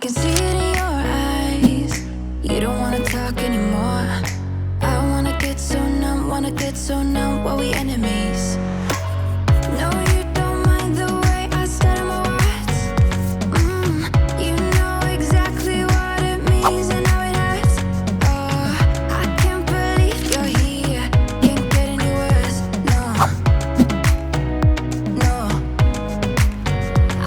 can see it in your eyes. You don't wanna talk anymore. I wanna get so numb while we enemies. No, you don't mind the way I stutter my words. You know exactly what it means and how it hurts. Oh, I can't believe you're here. Can't get any worse. No, no.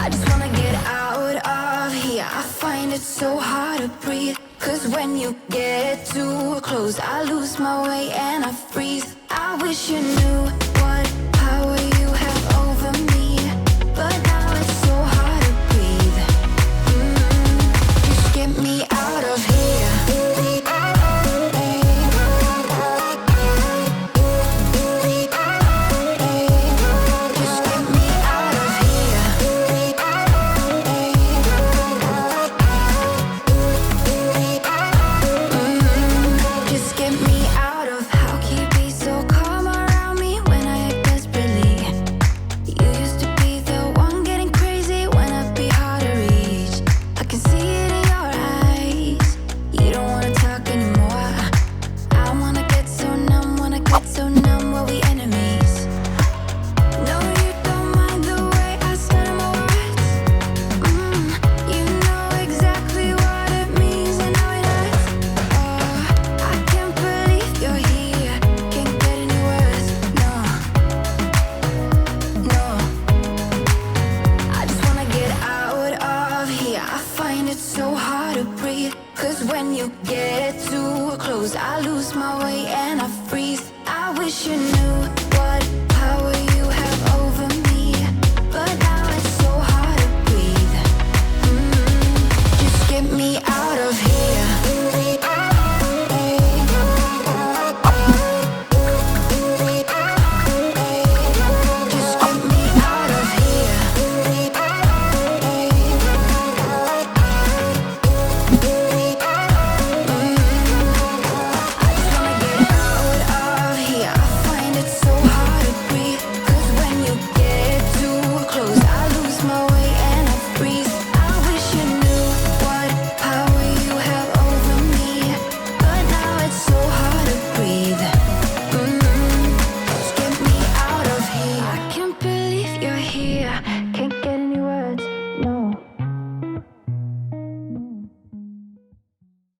I just wanna get out of here. I find it so hard to breathe. 'Cause when you get too close, I lose my way and I freeze. I wish you knew what power you have over me, but now it's so hard to breathe. Just get me out of here. Just get me out of here. Just get me out of. How can you be so calm around me when I act desperately? You used to be the one getting crazy when I'd be hard to reach. I can see it in your eyes. You don't wanna talk anymore. I wanna get so numb while we enemies. No, you don't mind the way I stutter my words. You know exactly what it means and how it hurts. Oh, I can't believe you're here. Can't get any worse. No, no. I just wanna get out of here. I find it so hard to breathe. 'Cause when you get too close, I lose my way and I freeze. I wish you knew